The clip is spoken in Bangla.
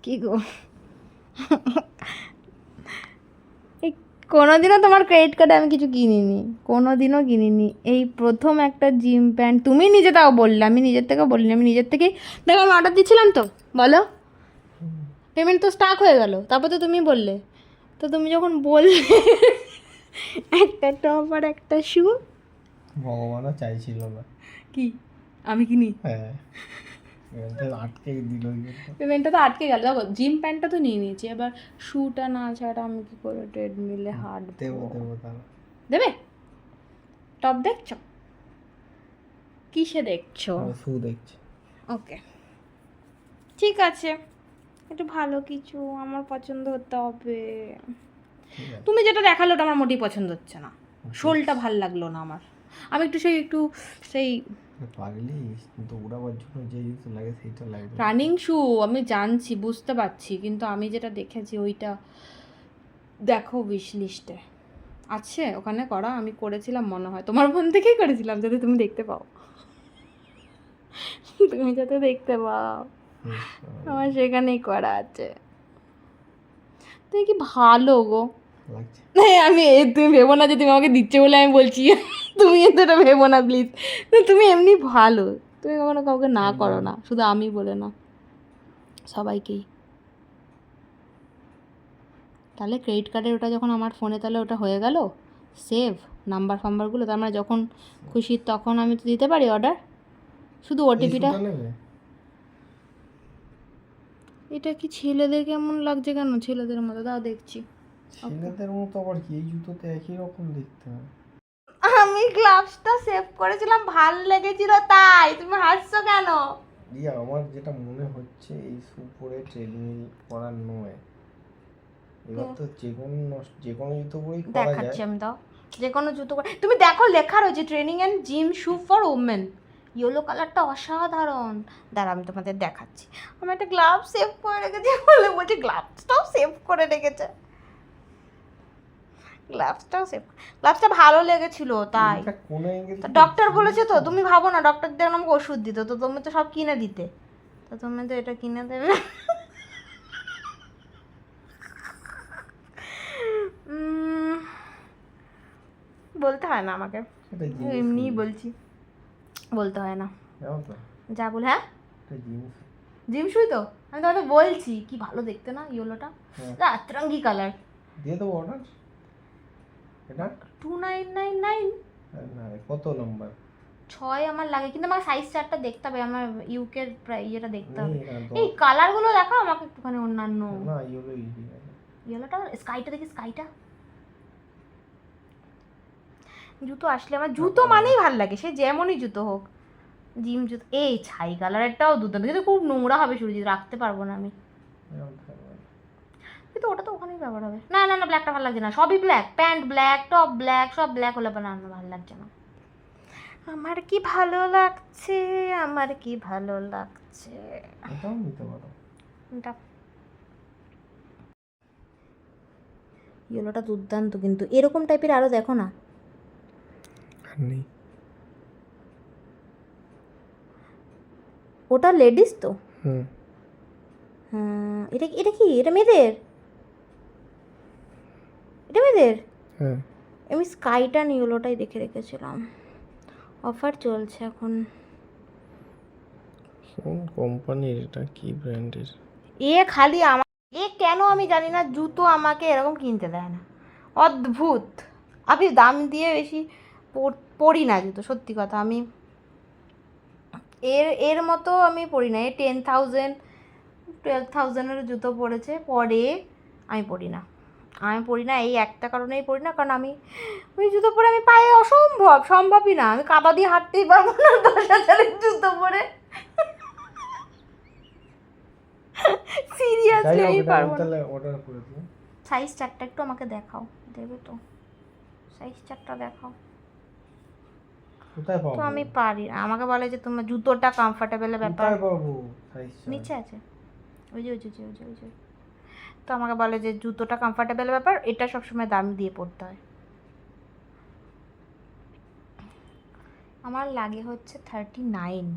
কি গো, এই কোনোদিনও তোমার ক্রেডিট কার্ডে আমি কিছু কিনিনি, কোনোদিনও কিনিনি। এই প্রথম একটা জিম প্যান্ট, তুমি নিজে তাও বললে, আমি নিজের থেকেও বলিনি, আমি নিজের থেকেই দেখো আমি অর্ডার দিচ্ছিলাম তো, বলো পেমেন্ট তো স্টাক হয়ে গেল, তারপর তো তুমি বললে, তো তুমি যখন বললে একটা টপ আর একটা শু, ভগবানও চাইছিল না কি আমি কিনি? হ্যাঁ আটকেই দিল পেমেন্টটা তো আটকে গেল। দেখো জিম প্যান্টটা তো নিয়ে নিয়েছি, এবার শুটা না ছাড়া আমি কি করে ট্রেডমিলে হাঁটবো? দেবো তারা দেবে? টপ দেখছো? কিসে দেখছো? শু দেখছি। ওকে ঠিক আছে, একটু ভালো কিছু আমার পছন্দ হতে হবে। তুমি যেটা দেখালো ওটা আমার মোটেই পছন্দ হচ্ছে না, শোলটা ভাল লাগলো না আমার। আমি একটু সেই পাগলি দৌড়াবার জন্য যে জিনিস লাগে সেইটা লাগবে। রানিং শু আমি জানছি, বুঝতে পারছি, কিন্তু আমি যেটা দেখেছি ওইটা দেখো উইশ লিস্টে আছে, ওখানে করা, আমি করেছিলাম মনে হয়, তোমার ফোন থেকেই করেছিলাম যাতে তুমি দেখতে পাও, তুমি যাতে দেখতে পাও, আমার সেখানেই করা আছে। তুমি কি ভালো গো লাগছে আমি তুমি ভেবো না যে তুমি আমাকে দিচ্ছে বলে আমি বলছি, তুমি এতটা ভেবো না প্লিজ, তুমি এমনি ভালো, তুমি কখনো কাউকে না করো না, শুধু আমি বলে না, সবাইকেই। তাহলে ক্রেডিট কার্ডের ওটা যখন আমার ফোনে, তাহলে ওটা হয়ে গেল সেভ নাম্বার ফাম্বারগুলো, তার মানে যখন খুশি তখন আমি তো দিতে পারি অর্ডার, শুধু ওটিপিটা। এটা কি ছেলেদের কেমন লাগছে কেন, ছেলেদের মতো দাও দেখছি। ছেলেদের মতো আবার কি, এই জুতোতে একই রকম দেখতে হয়। আমি গ্লাভসটা সেভ করেছিলাম, ভাল লেগেছিল তাই, তুমি হাসছো কেন? আমার যেটা মনে হচ্ছে এই শু পরে ট্রেডমিল করার নয়, এবার তো যে কোনো জুতো পরেই করা যায়। দেখাচ্ছি আমি, দাও যে কোনো জুতো করে, তুমি দেখো লেখা রয়েছে training and gym shoe for women, yellow কালারটা অসাধারণ। দাঁড়া আমি তোমাদের দেখাচ্ছি, আমি একটা গ্লাভস সেভ করে রেখেছি বলে বলছি, গ্লাভসটাও সেভ করে রেখেছে, গ্লাভসটা ভালো লেগেছিল তাই। ডক্টর বলেছে তো, তুমি ভাবো না ডক্টর দিয়ে আমাকে ওষুধ দিত, তো তুমি তো সব কিনে দিতে, তো তুমি তো এটা কিনে দেবে। বলতে হয় না আমাকে, এমনিই বলছি, বলতে হয় না যা বল। হ্যাঁ জিম শুই তো, আমি তোমাকে বলছি কি ভালো দেখতে না ইয়েলোটা, রাতরঙ্গি কালার, দিয়ে দেবো অর্ডার। এটা 2999, কত নম্বর? 6 আমার লাগে, কিন্তু আমার সাইজ চার্টটা দেখতে হবে, আমার ইউকের ইয়েটা দেখতে হবে। এই কালারগুলো দেখো আমাকে একটুখানি, অন্যান্য না ইয়েলোটা স্কাইটা দেখি, স্কাইটা জুতো আসলে আমার জুতো মানেই ভাল লাগে, সে যেমনই জুতো হোক, জিম জুতো। এই ছাই কালারেরটাও দুর্দান্ত, কিন্তু খুব নোংরা হবে সুরজিৎ, রাখতে পারবো না আমি, কিন্তু ওটা তো ওখানেই ব্যবহার হবে। না না না ব্ল্যাকটা ভালো লাগছে না, সবই black, pant black, top black, সব ব্ল্যাক হলে না ভালো লাগছে না। আমার কি ভালো লাগছে, আমার কি ভালো লাগছে, এটাও নিতে পারো। এটা ইয়েলোটা দুর্দান্ত, কিন্তু এরকম টাইপের আরও দেখো না। ওটা লেডিস তো, হ্যাঁ এটা এটা কি, এটা মেয়েদের, এটা মেয়েদের। আমি স্কাইটা ইয়েলোটাই দেখে রেখেছিলাম, অফার চলছে এখন। কোন কোম্পানির এটা, কি ব্র্যান্ডের? খালি আমার কেন আমি জানি না, জুতো আমাকে এরকম কিনতে দেয় না, অদ্ভুত। আমি দাম দিয়ে বেশি পরি না জুতো, সত্যি কথা। আমি এর মতো আমি পরি না, 10,000 12,000-এর জুতো পরে আমি পরি না, এই একটা কারণেই পরি না, কারণ আমি ওই জুতো পরে আমি পায়ে সম্ভবই না, আমি কাদা দিয়ে হাঁটতেই পারবো না 10,000-এর জুতো পরে, সিরিয়াসলি আমি পারবো না। অর্ডার করে দিও। সাইজ চারটা একটু আমাকে দেখাও, দেবে তো? সাইজ চারটা দেখাও। কোথায় পাবো? তো আমি পারি না, আমাকে বলে যে তোমার জুতোটা কমফোর্টেবলের ব্যাপার। কোথায় পাবো সাইজ? নিচে আছে, ওই যে। তো আমাকে বলে যে জুতোটা কমফোর্টেবলের ব্যাপার, এটা সবসময় দাম দিয়ে পড়তে হয়। আমার লাগে হচ্ছে 39।